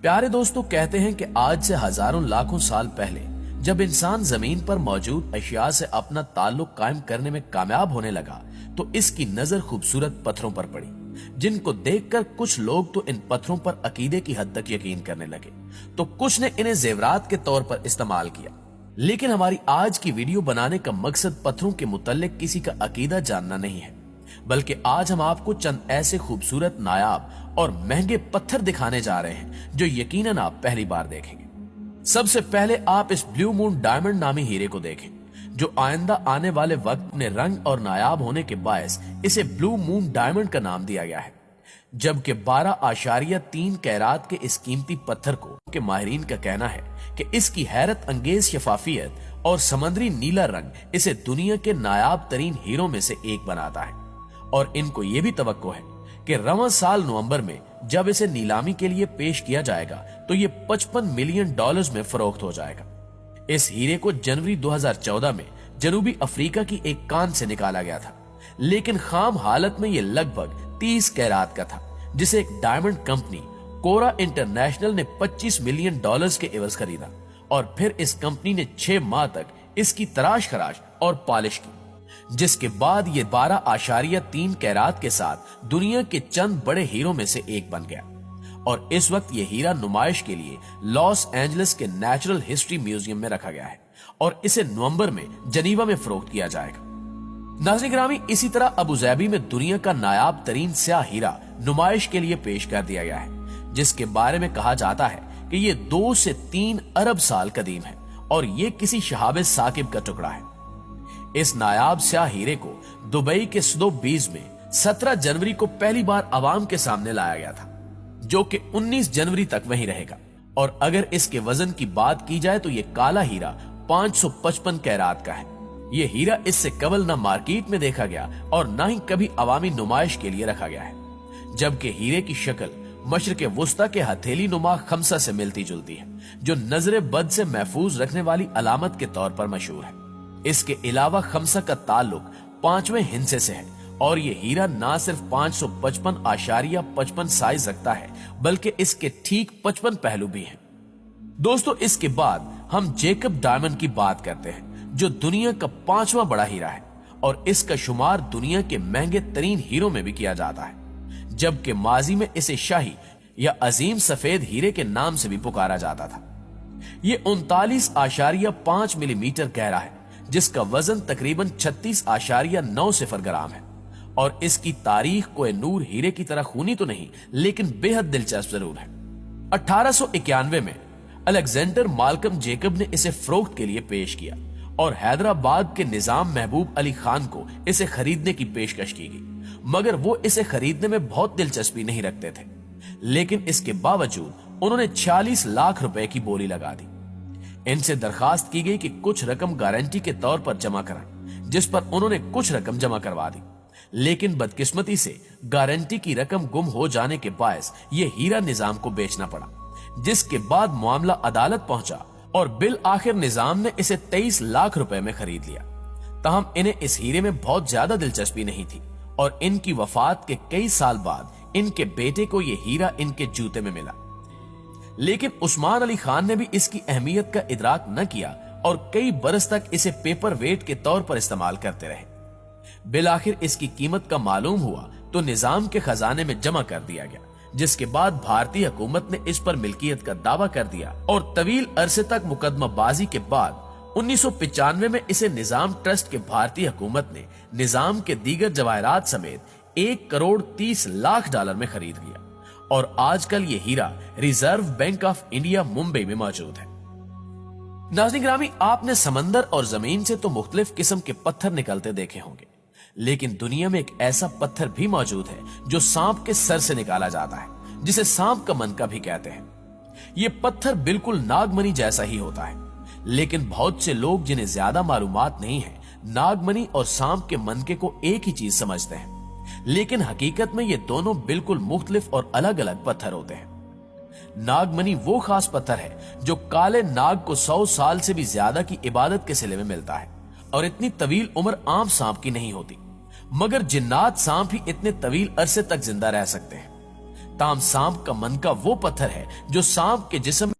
پیارے دوستوں، کہتے ہیں کہ آج سے ہزاروں لاکھوں سال پہلے جب انسان زمین پر موجود اشیاء سے اپنا تعلق قائم کرنے میں کامیاب ہونے لگا تو اس کی نظر خوبصورت پتھروں پر پڑی، جن کو دیکھ کر کچھ لوگ تو ان پتھروں پر عقیدے کی حد تک یقین کرنے لگے، تو کچھ نے انہیں زیورات کے طور پر استعمال کیا۔ لیکن ہماری آج کی ویڈیو بنانے کا مقصد پتھروں کے متعلق کسی کا عقیدہ جاننا نہیں ہے، بلکہ آج ہم آپ کو چند ایسے خوبصورت، نایاب اور مہنگے پتھر دکھانے جا رہے ہیں جو یقیناً آپ پہلی بار دیکھیں گے۔ سب سے پہلے آپ اس بلیو مون ڈائمنڈ نامی ہیرے کو دیکھیں، جو آئندہ آنے والے وقت میں رنگ اور نایاب ہونے کے باعث اسے بلیو مون ڈائمنڈ کا نام دیا گیا ہے، جبکہ 12.3 کیرات کے اس قیمتی پتھر کو کہ ماہرین کا کہنا ہے کہ اس کی حیرت انگیز شفافیت اور سمندری نیلا رنگ اسے دنیا کے نایاب ترین ہیروں میں سے ایک بناتا ہے، اور ان کو یہ بھی توقع ہے کہ رواں سال نومبر میں جب اسے نیلامی کے لیے پیش کیا جائے گا تو یہ $55 ملین میں فروخت ہو جائے گا۔ اس ہیرے کو جنوری 2014 میں جنوبی افریقہ کی ایک کان سے نکالا گیا تھا، لیکن خام حالت میں یہ لگ بھگ 30 کیرات کا تھا، جسے ایک ڈائمنڈ کمپنی کورا انٹرنیشنل نے $25 ملین کے عوض خریدا، اور پھر اس کمپنی نے 6 ماہ تک اس کی تراش خراش اور پالش کی، جس کے بعد یہ 12.3 کیرات کے ساتھ دنیا کے چند بڑے ہیروں میں سے ایک بن گیا، اور اس وقت یہ ہیرا نمائش کے لیے لاس اینجلس کے نیچرل ہسٹری میوزیم میں رکھا گیا ہے، اور اسے نومبر میں جنیوا میں فروخت کیا جائے گا۔ ناظرین گرامی، اسی طرح ابوظہبی میں دنیا کا نایاب ترین سیاہ ہیرا نمائش کے لیے پیش کر دیا گیا ہے، جس کے بارے میں کہا جاتا ہے کہ یہ 2 سے 3 ارب سال قدیم ہے، اور یہ کسی شہاب ثاقب کا ٹکڑا ہے۔ اس نایاب سیاہ ہیرے کو دبئی کے سدوبیز میں 17 جنوری کو پہلی بار عوام کے سامنے لایا گیا تھا، جو کہ 19 جنوری تک وہیں رہے گا، اور اگر اس کے وزن کی بات کی جائے تو یہ کالا ہیرا 555 کیرات کا ہے۔ یہ ہیرا اس سے قبل نہ مارکیٹ میں دیکھا گیا اور نہ ہی کبھی عوامی نمائش کے لیے رکھا گیا ہے، جبکہ ہیرے کی شکل مشرق وسطی کے ہتھیلی نما خمسہ سے ملتی جلتی ہے، جو نظر بد سے محفوظ رکھنے والی علامت کے طور پر مشہور ہے۔ اس کے علاوہ خمسہ کا تعلق 5ویں ہندسے سے ہے، اور یہ ہیرا نہ صرف 555.55 سائز رکھتا ہے بلکہ اس کے ٹھیک 55 پہلو بھی ہیں۔ دوستو، اس کے بعد ہم جیکب ڈائمنڈ کی بات کرتے ہیں، جو دنیا کا 5واں بڑا ہیرا ہے، اور اس کا شمار دنیا کے مہنگے ترین ہیروں میں بھی کیا جاتا ہے، جبکہ ماضی میں اسے شاہی یا عظیم سفید ہیرے کے نام سے بھی پکارا جاتا تھا۔ یہ 39.5 ملی میٹر گہرا ہے، جس کا وزن تقریباً 36.90 گرام ہے، اور اس کی تاریخ کوہ نور ہیرے کی طرح خونی تو نہیں، لیکن بے حد دلچسپ ضرور ہے۔ 1891 میں الیگزینڈر مالکم جیکب نے اسے فروخت کے لیے پیش کیا، اور حیدرآباد کے نظام محبوب علی خان کو اسے خریدنے کی پیشکش کی گئی، مگر وہ اسے خریدنے میں بہت دلچسپی نہیں رکھتے تھے، لیکن اس کے باوجود انہوں نے 46 لاکھ روپے کی بولی لگا دی۔ ان سے درخواست کی گئی کہ کچھ رقم گارنٹی کے طور پر جمع کرائیں، جس پر انہوں نے کچھ رقم جمع کروا دی، لیکن بدقسمتی سے گارنٹی کی رقم گم ہو جانے کے باعث یہ ہیرا نظام کو بیچنا پڑا، جس کے بعد معاملہ عدالت پہنچا اور بالآخر نظام نے اسے 23 لاکھ روپے میں خرید لیا۔ تاہم انہیں اس ہیرے میں بہت زیادہ دلچسپی نہیں تھی، اور ان کی وفات کے کئی سال بعد ان کے بیٹے کو یہ ہیرا ان کے جوتے میں ملا، لیکن عثمان علی خان نے بھی اس کی اہمیت کا ادراک نہ کیا اور کئی برس تک اسے پیپر ویٹ کے طور پر استعمال کرتے رہے۔ بالآخر اس کی قیمت کا معلوم ہوا تو نظام کے خزانے میں جمع کر دیا گیا، جس کے بعد بھارتی حکومت نے اس پر ملکیت کا دعویٰ کر دیا، اور طویل عرصے تک مقدمہ بازی کے بعد 1995 میں اسے نظام ٹرسٹ کے بھارتی حکومت نے نظام کے دیگر جواہرات سمیت $1.30 کروڑ میں خرید لیا، اور آج کل یہ ہیرا reserve bank of India Mumbai میں موجود ہے۔ ناظرین گرامی، آپ نے سمندر اور زمین سے تو مختلف قسم کے پتھر نکلتے دیکھے ہوں گے، لیکن دنیا میں ایک ایسا پتھر بھی موجود ہے جو سانپ کے سر سے نکالا جاتا ہے، جسے سانپ کا منکا بھی کہتے ہیں۔ یہ پتھر بالکل ناگمنی جیسا ہی ہوتا ہے، لیکن بہت سے لوگ جنہیں زیادہ معلومات نہیں ہے، ناگمنی اور سانپ کے منکے کو ایک ہی چیز سمجھتے ہیں، لیکن حقیقت میں یہ دونوں بالکل مختلف اور الگ الگ پتھر ہوتے ہیں۔ ناگمنی وہ خاص پتھر ہے جو کالے ناگ کو 100 سال سے بھی زیادہ کی عبادت کے صلے میں ملتا ہے، اور اتنی طویل عمر عام سانپ کی نہیں ہوتی، مگر جنات سانپ ہی اتنے طویل عرصے تک زندہ رہ سکتے ہیں۔ تام سانپ کا منکا وہ پتھر ہے جو سانپ کے جسم